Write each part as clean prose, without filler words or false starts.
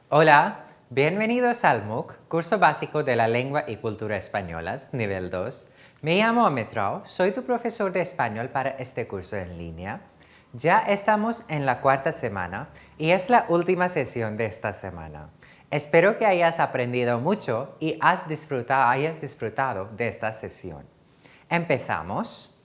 Hola, bienvenidos al MOOC, curso básico de la lengua y cultura españolas, nivel 2. Me llamo Ametrao, soy tu profesor de español para este curso en línea. Ya estamos en la cuarta semana y es la última sesión de esta semana. Espero que hayas aprendido mucho y hayas disfrutado de esta sesión. Empezamos.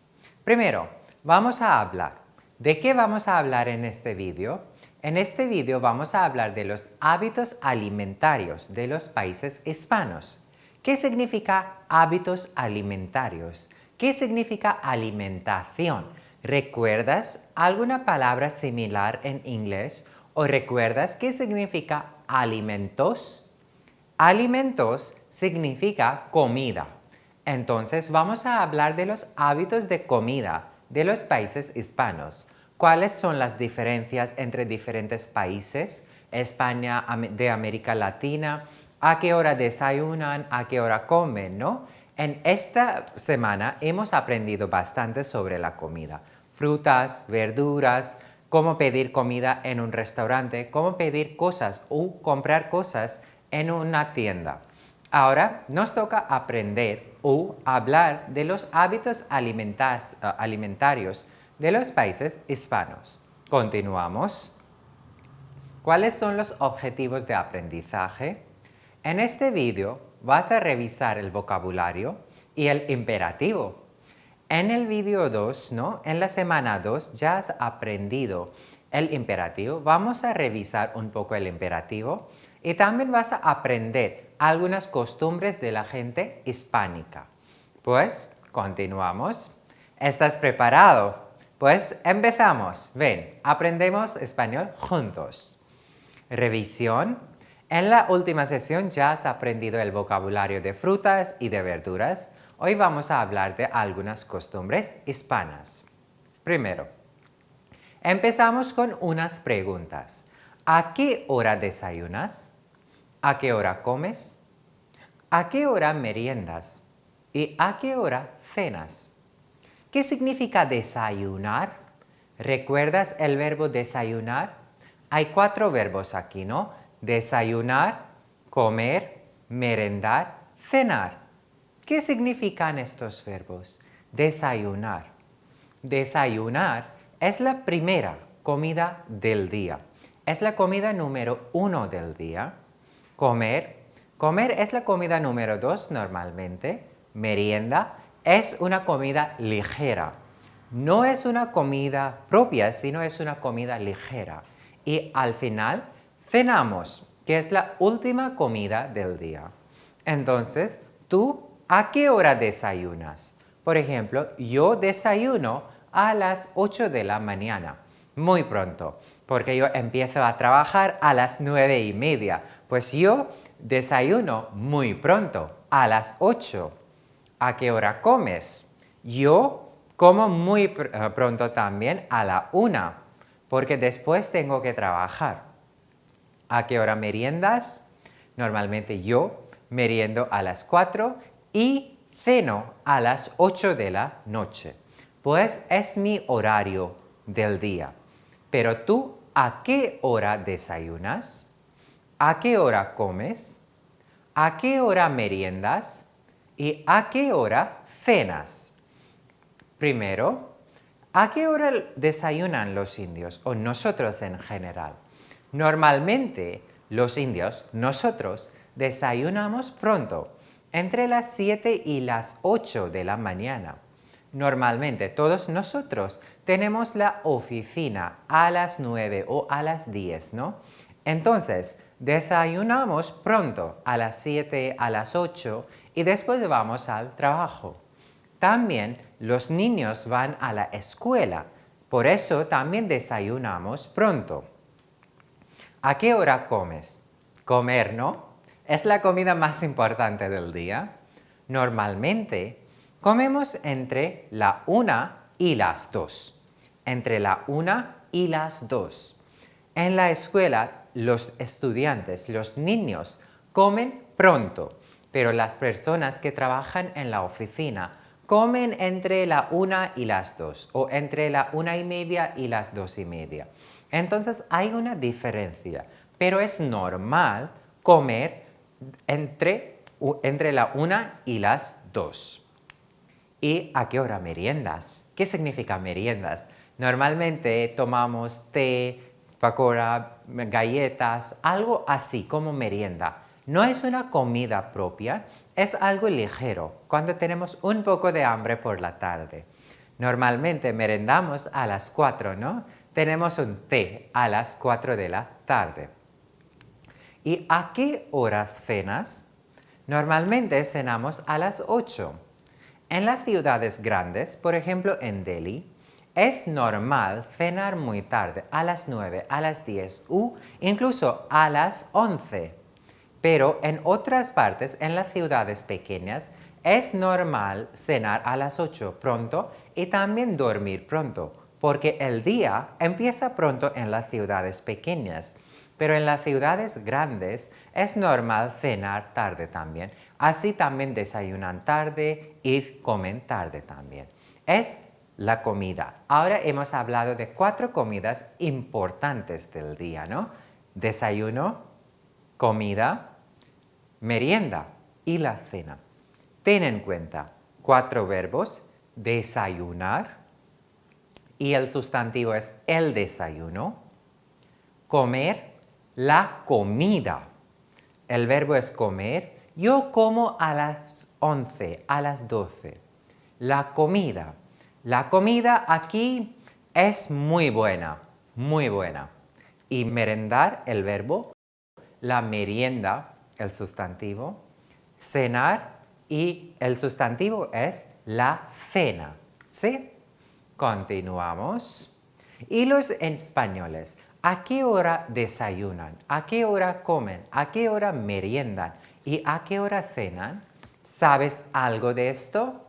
Primero, vamos a hablar. ¿De qué vamos a hablar en este vídeo? En este vídeo vamos a hablar de los hábitos alimentarios de los países hispanos. ¿Qué significa hábitos alimentarios? ¿Qué significa alimentación? ¿Recuerdas alguna palabra similar en inglés? ¿O recuerdas qué significa alimentos? Alimentos significa comida. Entonces vamos a hablar de los hábitos de comida de los países hispanos. ¿Cuáles son las diferencias entre diferentes países? España de América Latina, ¿a qué hora desayunan? ¿A qué hora comen? ¿No? En esta semana hemos aprendido bastante sobre la comida. Frutas, verduras, cómo pedir comida en un restaurante, cómo pedir cosas o comprar cosas en una tienda. Ahora nos toca aprender o hablar de los hábitos alimentarios de los países hispanos. Continuamos. ¿Cuáles son los objetivos de aprendizaje? En este vídeo vas a revisar el vocabulario y el imperativo. En el vídeo 2, en la semana 2 ya has aprendido el imperativo. Vamos a revisar un poco el imperativo y también vas a aprender algunas costumbres de la gente hispánica. Pues, continuamos. ¿Estás preparado? Pues empezamos. Ven, aprendemos español juntos. Revisión. En la última sesión ya has aprendido el vocabulario de frutas y de verduras. Hoy vamos a hablar de algunas costumbres hispanas. Primero, empezamos con unas preguntas. ¿A qué hora desayunas? ¿A qué hora comes? ¿A qué hora meriendas? ¿Y a qué hora cenas? ¿Qué significa desayunar? ¿Recuerdas el verbo desayunar? Hay 4 verbos aquí, ¿no? Desayunar, comer, merendar, cenar. ¿Qué significan estos verbos? Desayunar. Desayunar es la primera comida del día. Es la comida número 1 del día. Comer. Comer es la comida número 2 normalmente. Merienda es una comida ligera. No es una comida propia, sino es una comida ligera. Y al final cenamos, que es la última comida del día. Entonces, ¿tú a qué hora desayunas? Por ejemplo, yo desayuno a las 8 de la mañana, muy pronto, porque yo empiezo a trabajar a las 9:30. Pues yo desayuno muy pronto, a las 8. ¿A qué hora comes? Yo como muy pronto también, a la 1, porque después tengo que trabajar. ¿A qué hora meriendas? Normalmente yo meriendo a las 4 y ceno a las 8 de la noche. Pues es mi horario del día. Pero tú, ¿a qué hora desayunas? ¿A qué hora comes? ¿A qué hora meriendas? ¿Y a qué hora cenas? Primero, ¿a qué hora desayunan los indios o nosotros en general? Normalmente los indios, nosotros, desayunamos pronto, entre las 7 y las 8 de la mañana. Normalmente todos nosotros tenemos la oficina a las 9 o a las 10, ¿no? Entonces, desayunamos pronto, a las 7, a las 8 y después vamos al trabajo. También los niños van a la escuela, por eso también desayunamos pronto. ¿A qué hora comes? Comer, ¿no? Es la comida más importante del día. Normalmente comemos entre la 1 y las 2. Entre la 1 y las 2. En la escuela, los estudiantes, los niños, comen pronto, pero las personas que trabajan en la oficina comen entre la 1 y las 2 o entre la 1:30 y las 2:30. Entonces hay una diferencia, pero es normal comer entre la 1 y las 2. ¿Y a qué hora meriendas? ¿Qué significa meriendas? Normalmente tomamos té, pakora, galletas, algo así como merienda. No es una comida propia, es algo ligero, cuando tenemos un poco de hambre por la tarde. Normalmente merendamos a las 4, ¿no? Tenemos un té a las 4 de la tarde. ¿Y a qué hora cenas? Normalmente cenamos a las 8. En las ciudades grandes, por ejemplo en Delhi, es normal cenar muy tarde, a las 9, a las 10 o incluso a las 11. Pero en otras partes, en las ciudades pequeñas, es normal cenar a las 8 pronto y también dormir pronto, porque el día empieza pronto en las ciudades pequeñas. Pero en las ciudades grandes es normal cenar tarde también. Así también desayunan tarde y comen tarde también. Es la comida. Ahora hemos hablado de 4 comidas importantes del día, ¿no? Desayuno, comida, merienda y la cena. Ten en cuenta 4 verbos: desayunar, y el sustantivo es el desayuno; comer, la comida. El verbo es comer. Yo como a las 11, a las 12. La comida. La comida aquí es muy buena, muy buena. Y merendar, el verbo; la merienda, el sustantivo; cenar, y el sustantivo es la cena. ¿Sí? Continuamos. Y los españoles, ¿a qué hora desayunan? ¿A qué hora comen? ¿A qué hora meriendan? ¿Y a qué hora cenan? ¿Sabes algo de esto?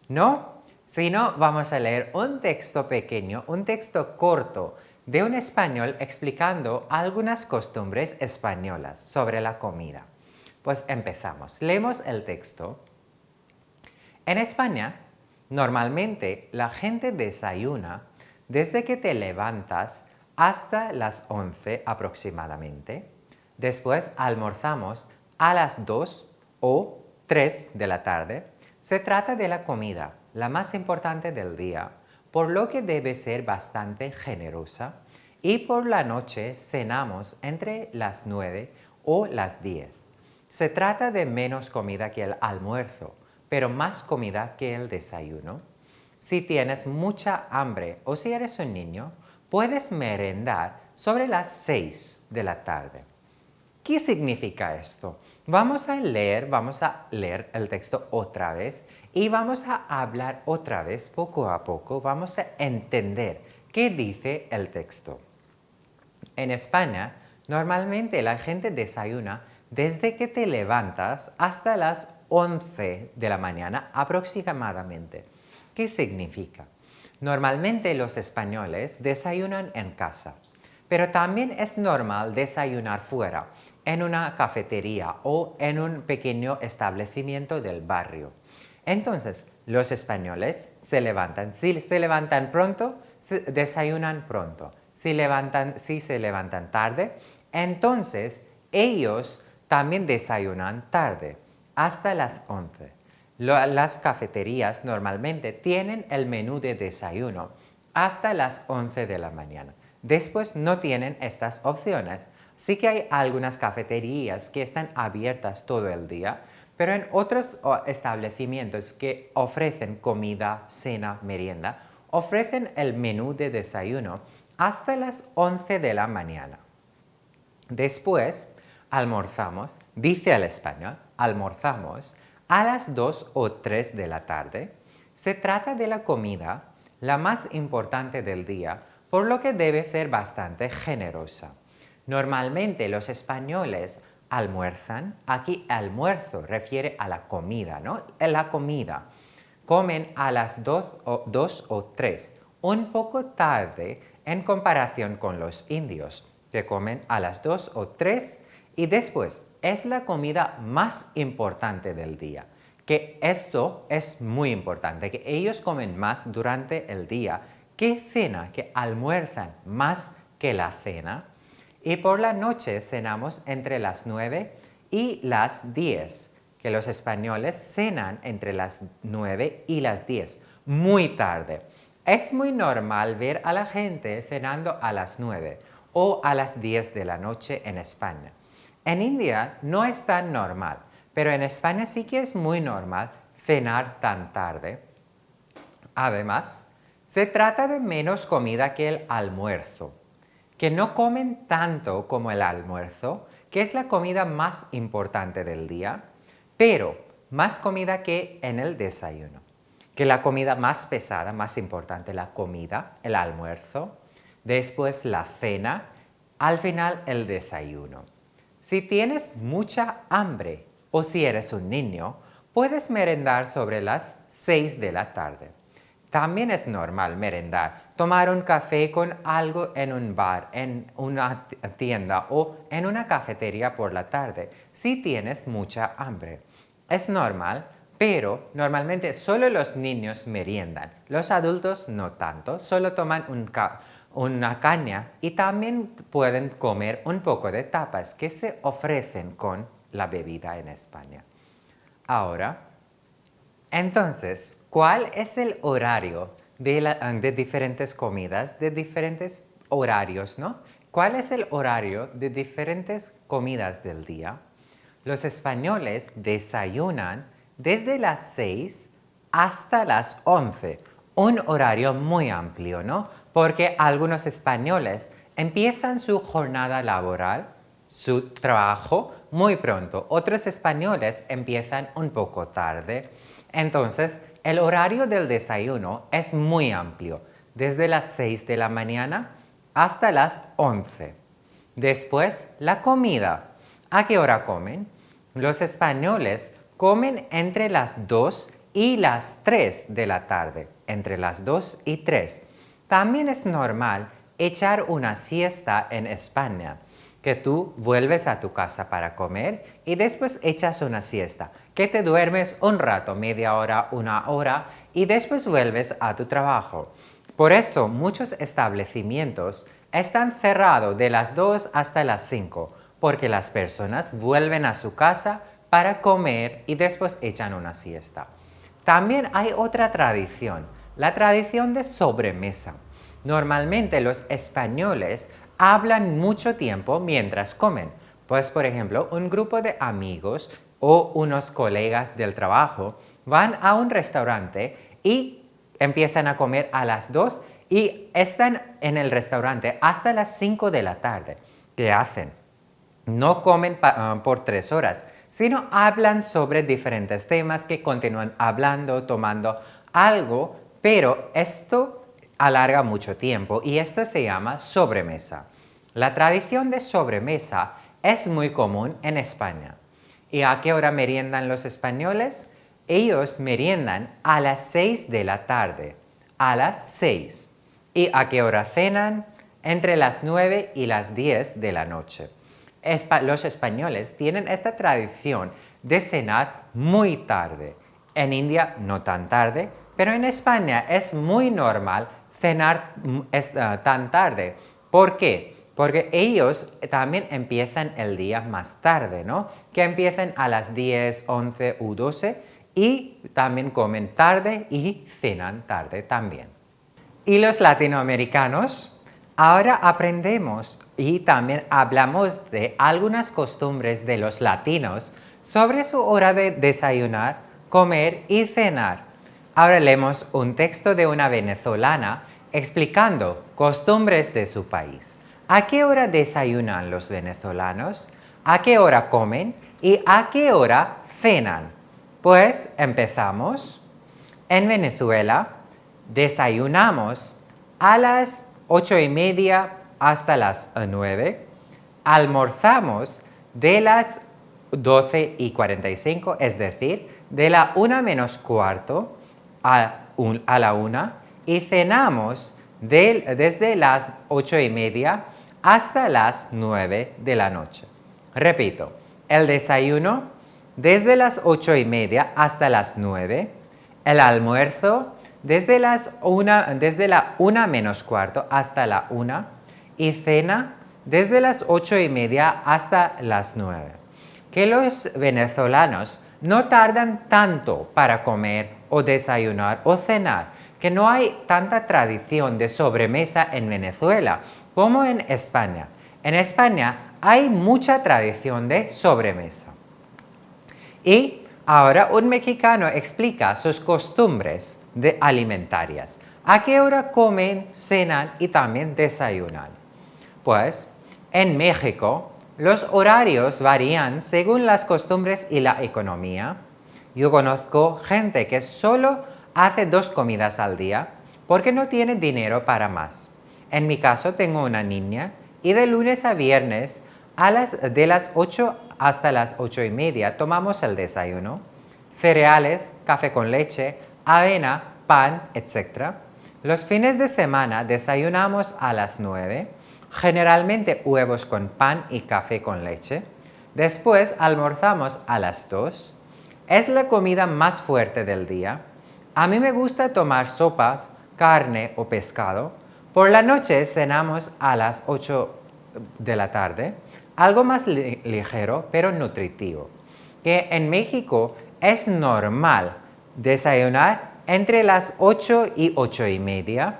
¿No? Si no, vamos a leer un texto pequeño, un texto corto de un español explicando algunas costumbres españolas sobre la comida. Pues empezamos. Leemos el texto. En España, normalmente la gente desayuna desde que te levantas hasta las 11 aproximadamente. Después almorzamos a las 2 o 3 de la tarde. Se trata de la comida, la más importante del día, por lo que debe ser bastante generosa. Y por la noche cenamos entre las 9 o las 10. Se trata de menos comida que el almuerzo, pero más comida que el desayuno. Si tienes mucha hambre o si eres un niño, puedes merendar sobre las 6 de la tarde. ¿Qué significa esto? Vamos a leer el texto otra vez y vamos a hablar otra vez poco a poco. Vamos a entender qué dice el texto. En España, normalmente la gente desayuna desde que te levantas hasta las 11 de la mañana aproximadamente. ¿Qué significa? Normalmente los españoles desayunan en casa, pero también es normal desayunar fuera, en una cafetería o en un pequeño establecimiento del barrio. Entonces, los españoles se levantan. Si se levantan pronto, desayunan pronto. Si se levantan tarde, entonces ellos también desayunan tarde, hasta las 11. Las cafeterías normalmente tienen el menú de desayuno hasta las 11 de la mañana. Después no tienen estas opciones. Sí que hay algunas cafeterías que están abiertas todo el día, pero en otros establecimientos que ofrecen comida, cena, merienda, ofrecen el menú de desayuno hasta las 11 de la mañana. Después almorzamos, dice el español, almorzamos a las 2 o 3 de la tarde. Se trata de la comida, la más importante del día, por lo que debe ser bastante generosa. Normalmente los españoles almuerzan. Aquí almuerzo refiere a la comida, ¿no? La comida. Comen a las 2 o 3, un poco tarde en comparación con los indios, que comen a las 2 o 3, y después es la comida más importante del día. Que esto es muy importante, que ellos comen más durante el día que cena, que almuerzan más que la cena. Y por la noche cenamos entre las 9 y las 10, que los españoles cenan entre las 9 y las 10, muy tarde. Es muy normal ver a la gente cenando a las 9 o a las 10 de la noche en España. En India no es tan normal, pero en España sí que es muy normal cenar tan tarde. Además, se trata de menos comida que el almuerzo, que no comen tanto como el almuerzo, que es la comida más importante del día, pero más comida que en el desayuno, que la comida más pesada, más importante, la comida, el almuerzo, después la cena, al final el desayuno. Si tienes mucha hambre o si eres un niño, puedes merendar sobre las 6 de la tarde. También es normal merendar, tomar un café con algo en un bar, en una tienda o en una cafetería por la tarde, si tienes mucha hambre. Es normal, pero normalmente solo los niños meriendan. Los adultos no tanto, solo toman una caña y también pueden comer un poco de tapas que se ofrecen con la bebida en España. Ahora, entonces, ¿cuál es el horario de diferentes comidas, de diferentes horarios, ¿no? ¿Cuál es el horario de diferentes comidas del día? Los españoles desayunan desde las 6 hasta las 11, un horario muy amplio, ¿no? Porque algunos españoles empiezan su jornada laboral, su trabajo, muy pronto. Otros españoles empiezan un poco tarde. Entonces, el horario del desayuno es muy amplio, desde las 6 de la mañana hasta las 11. Después, la comida. ¿A qué hora comen? Los españoles comen entre las 2 y las 3 de la tarde, entre las 2 y 3. También es normal echar una siesta en España, que tú vuelves a tu casa para comer y después echas una siesta, que te duermes un rato, media hora, una hora y después vuelves a tu trabajo. Por eso muchos establecimientos están cerrados de las 2 hasta las 5, porque las personas vuelven a su casa para comer y después echan una siesta. También hay otra tradición, la tradición de sobremesa. Normalmente los españoles hablan mucho tiempo mientras comen. Pues, por ejemplo, un grupo de amigos o unos colegas del trabajo van a un restaurante y empiezan a comer a las 2 y están en el restaurante hasta las 5 de la tarde. ¿Qué hacen? No comen por 3 horas, sino hablan sobre diferentes temas que continúan hablando, tomando algo, pero esto alarga mucho tiempo y esto se llama sobremesa. La tradición de sobremesa es muy común en España. ¿Y a qué hora meriendan los españoles? Ellos meriendan a las 6 de la tarde, a las 6. ¿Y a qué hora cenan? Entre las 9 y las 10 de la noche. Los españoles tienen esta tradición de cenar muy tarde. En India no tan tarde, pero en España es muy normal cenar tan tarde. ¿Por qué? Porque ellos también empiezan el día más tarde, ¿no? Que empiezan a las 10, 11 u 12 y también comen tarde y cenan tarde también. ¿Y los latinoamericanos? Ahora aprendemos y también hablamos de algunas costumbres de los latinos sobre su hora de desayunar, comer y cenar. Ahora leemos un texto de una venezolana explicando costumbres de su país. ¿A qué hora desayunan los venezolanos? ¿A qué hora comen? ¿Y a qué hora cenan? Pues empezamos. En Venezuela desayunamos a las 8:30 hasta las 9. Almorzamos de las 12:45, es decir, de la 1 menos cuarto a la 1. Y cenamos desde las 8:30 hasta las 9 de la noche. Repito, el desayuno desde las 8:30 hasta las 9, el almuerzo desde la 1 menos cuarto hasta la 1 y cena desde las 8:30 hasta las 9. Que los venezolanos no tardan tanto para comer o desayunar o cenar, que no hay tanta tradición de sobremesa en Venezuela como en España. En España hay mucha tradición de sobremesa. Y ahora un mexicano explica sus costumbres alimentarias. ¿A qué hora comen, cenan y también desayunan? Pues en México los horarios varían según las costumbres y la economía. Yo conozco gente que solo hace 2 comidas al día porque no tiene dinero para más. En mi caso tengo una niña y de lunes a viernes de las 8 hasta las 8:30 tomamos el desayuno, cereales, café con leche, avena, pan, etc. Los fines de semana desayunamos a las 9, generalmente huevos con pan y café con leche. Después almorzamos a las 2. Es la comida más fuerte del día. A mí me gusta tomar sopas, carne o pescado. Por la noche cenamos a las 8 de la tarde, algo más ligero pero nutritivo. Que en México es normal desayunar entre las 8 y 8:30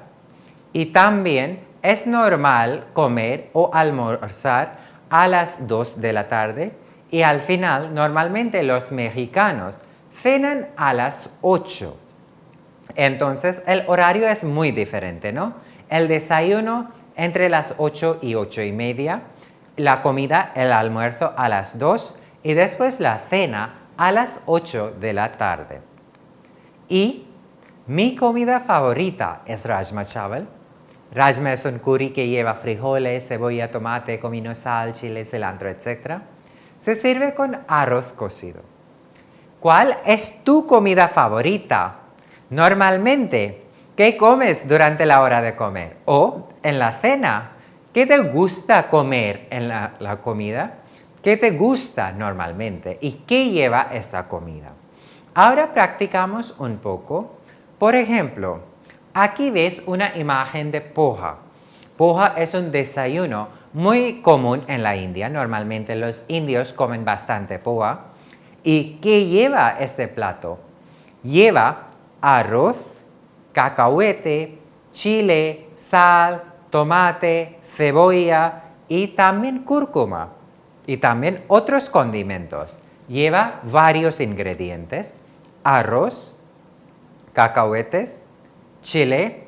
y también es normal comer o almorzar a las 2 de la tarde y al final normalmente los mexicanos cenan a las 8. Entonces el horario es muy diferente, ¿no? El desayuno entre las 8 y 8:30, la comida, el almuerzo a las 2 y después la cena a las 8 de la tarde. Y mi comida favorita es rajma chawal. Rajma es un curry que lleva frijoles, cebolla, tomate, comino, sal, chile, cilantro, etc. Se sirve con arroz cocido. ¿Cuál es tu comida favorita? Normalmente, ¿qué comes durante la hora de comer? O en la cena, ¿qué te gusta comer en la comida? ¿Qué te gusta normalmente? ¿Y qué lleva esta comida? Ahora practicamos un poco. Por ejemplo, aquí ves una imagen de poha. Poha es un desayuno muy común en la India. Normalmente los indios comen bastante poha. ¿Y qué lleva este plato? Lleva arroz, cacahuete, chile, sal, tomate, cebolla y también cúrcuma. Y también otros condimentos. Lleva varios ingredientes: arroz, cacahuetes, chile,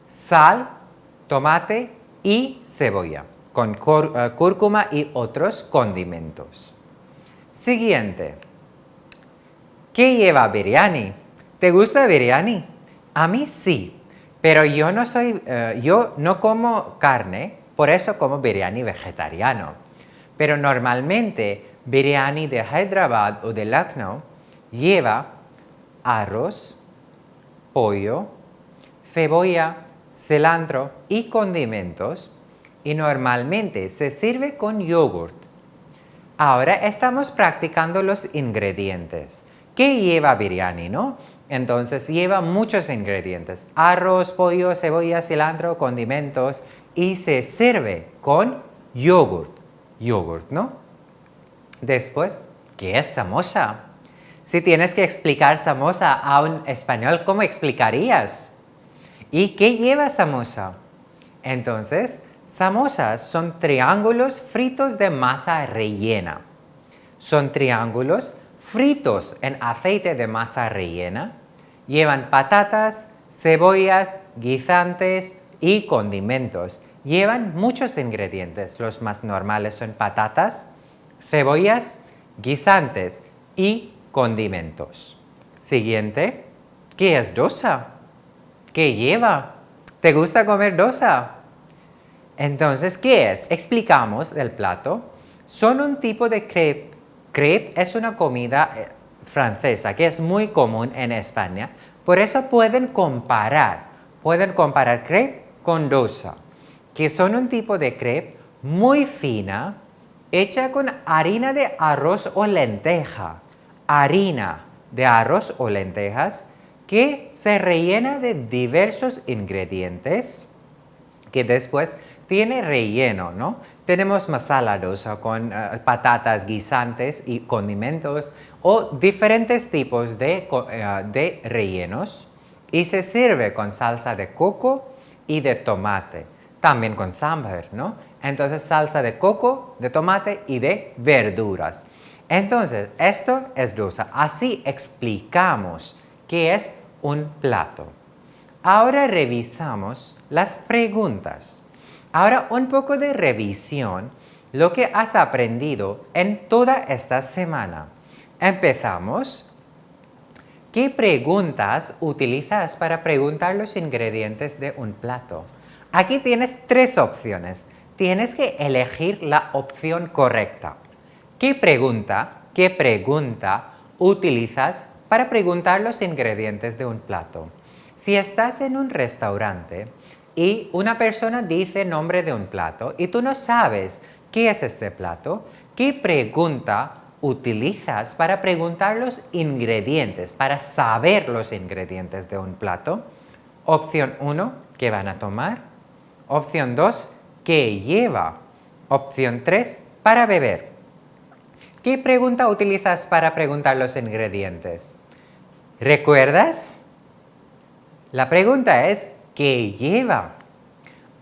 sal, tomate y cebolla, con cúrcuma y otros condimentos. Siguiente. ¿Qué lleva biryani? ¿Te gusta biryani? A mí sí, pero yo no como carne, por eso como biryani vegetariano. Pero normalmente biryani de Hyderabad o de Lucknow lleva arroz, pollo, cebolla, cilantro y condimentos y normalmente se sirve con yogurt. Ahora estamos practicando los ingredientes. ¿Qué lleva biryani, no? Entonces lleva muchos ingredientes: arroz, pollo, cebolla, cilantro, condimentos y se sirve con yogurt. Yogurt, ¿no? Después, ¿qué es samosa? Si tienes que explicar samosa a un español, ¿cómo explicarías? ¿Y qué lleva samosa? Entonces, samosas son triángulos fritos de masa rellena. Son triángulos fritos en aceite de masa rellena. Llevan patatas, cebollas, guisantes y condimentos. Llevan muchos ingredientes. Los más normales son patatas, cebollas, guisantes y condimentos. Siguiente. ¿Qué es dosa? ¿Qué lleva? ¿Te gusta comer dosa? Entonces, ¿qué es? Explicamos el plato. Son un tipo de crepe. Crepe es una comida francesa que es muy común en España. Por eso pueden comparar crepe con dosa, que son un tipo de crepe muy fina, hecha con harina de arroz o lenteja. Harina de arroz o lentejas que se rellena de diversos ingredientes que después tiene relleno, ¿no? Tenemos masala dosa con patatas guisantes y condimentos o diferentes tipos de rellenos y se sirve con salsa de coco y de tomate, también con sambar, ¿no? Entonces salsa de coco, de tomate y de verduras. Entonces esto es dosa, así explicamos qué es un plato. Ahora revisamos las preguntas. Ahora un poco de revisión, lo que has aprendido en toda esta semana. Empezamos. ¿Qué preguntas utilizas para preguntar los ingredientes de un plato? Aquí tienes 3 opciones. Tienes que elegir la opción correcta. ¿Qué pregunta utilizas para preguntar los ingredientes de un plato? Si estás en un restaurante y una persona dice el nombre de un plato y tú no sabes qué es este plato, ¿qué pregunta utilizas para preguntar los ingredientes, para saber los ingredientes de un plato? Opción 1, ¿qué van a tomar? Opción 2, ¿qué lleva? Opción 3, para beber. ¿Qué pregunta utilizas para preguntar los ingredientes? ¿Recuerdas? La pregunta es, ¿qué lleva?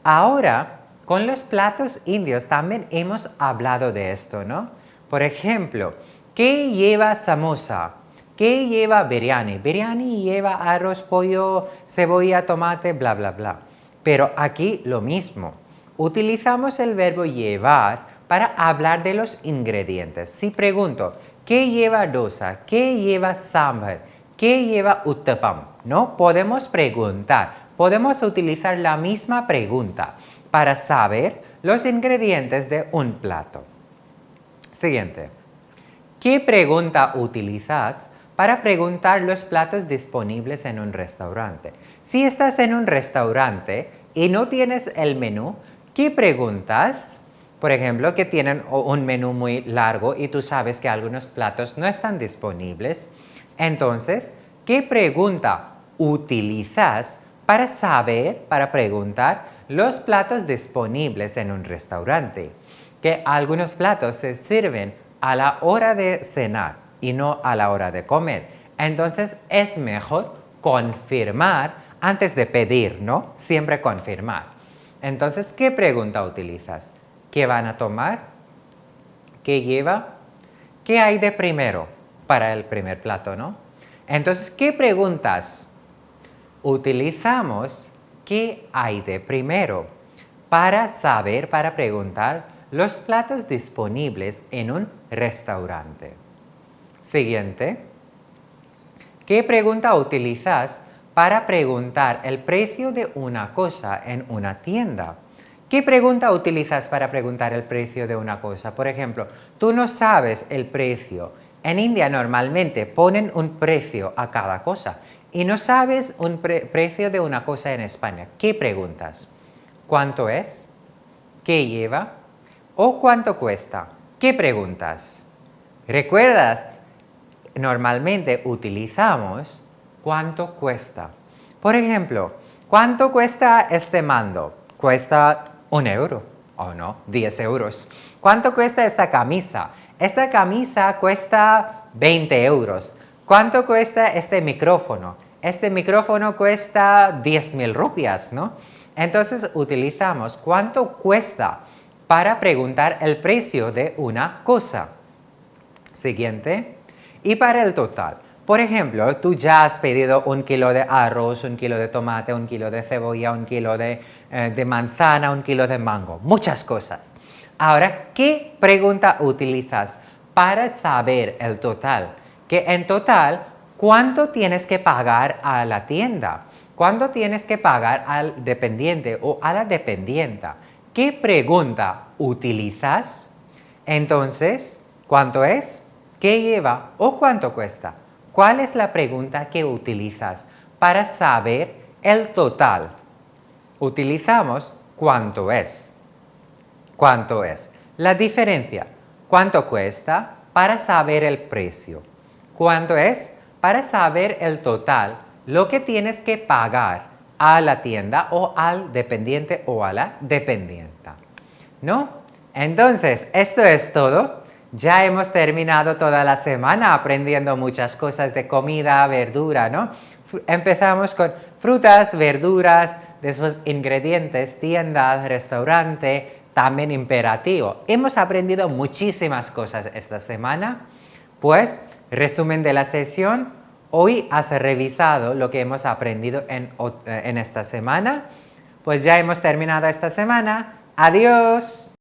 Ahora, con los platos indios también hemos hablado de esto, ¿no? Por ejemplo, ¿qué lleva samosa? ¿Qué lleva biryani? Biryani lleva arroz, pollo, cebolla, tomate, bla, bla, bla. Pero aquí lo mismo. Utilizamos el verbo llevar para hablar de los ingredientes. Si pregunto, ¿qué lleva dosa? ¿Qué lleva sambar? ¿Qué lleva uttapam? ¿No? Podemos preguntar, podemos utilizar la misma pregunta para saber los ingredientes de un plato. Siguiente. ¿Qué pregunta utilizas para preguntar los platos disponibles en un restaurante? Si estás en un restaurante y no tienes el menú, ¿qué preguntas? Por ejemplo, que tienen un menú muy largo y tú sabes que algunos platos no están disponibles. Entonces, ¿qué pregunta utilizas para saber, para preguntar los platos disponibles en un restaurante? Que algunos platos se sirven a la hora de cenar y no a la hora de comer. Entonces, es mejor confirmar antes de pedir, ¿no? Siempre confirmar. Entonces, ¿qué pregunta utilizas? ¿Qué van a tomar? ¿Qué lleva? ¿Qué hay de primero para el primer plato, no? Entonces, ¿qué preguntas utilizamos? ¿Qué hay de primero? Para saber, para preguntar los platos disponibles en un restaurante. Siguiente. ¿Qué pregunta utilizas para preguntar el precio de una cosa en una tienda? ¿Qué pregunta utilizas para preguntar el precio de una cosa? Por ejemplo, tú no sabes el precio. En India normalmente ponen un precio a cada cosa y no sabes un precio de una cosa en España. ¿Qué preguntas? ¿Cuánto es? ¿Qué lleva? ¿O cuánto cuesta? ¿Qué preguntas? ¿Recuerdas? Normalmente utilizamos ¿cuánto cuesta? Por ejemplo, ¿cuánto cuesta este mando? Cuesta 1 euro, o no, 10 euros. ¿Cuánto cuesta esta camisa? Esta camisa cuesta 20 euros. ¿Cuánto cuesta este micrófono? Este micrófono cuesta 10.000 rupias, ¿no? Entonces utilizamos cuánto cuesta para preguntar el precio de una cosa. Siguiente. Y para el total. Por ejemplo, tú ya has pedido 1 kilo de arroz, 1 kilo de tomate, 1 kilo de cebolla, 1 kilo de manzana, 1 kilo de mango. Muchas cosas. Ahora, ¿qué pregunta utilizas para saber el total? Que en total, ¿cuánto tienes que pagar a la tienda? ¿Cuánto tienes que pagar al dependiente o a la dependienta? ¿Qué pregunta utilizas? Entonces, ¿cuánto es? ¿Qué lleva? ¿O cuánto cuesta? ¿Cuál es la pregunta que utilizas para saber el total? Utilizamos ¿cuánto es? ¿Cuánto es? La diferencia, ¿cuánto cuesta? Para saber el precio. ¿Cuánto es? Para saber el total, lo que tienes que pagar a la tienda o al dependiente o a la dependienta. ¿No? Entonces, esto es todo. Ya hemos terminado toda la semana aprendiendo muchas cosas de comida, verdura, ¿no? Empezamos con frutas, verduras, después ingredientes, tiendas, restaurante, también imperativo. Hemos aprendido muchísimas cosas esta semana. Pues, resumen de la sesión, hoy has revisado lo que hemos aprendido en esta semana. Pues ya hemos terminado esta semana. ¡Adiós!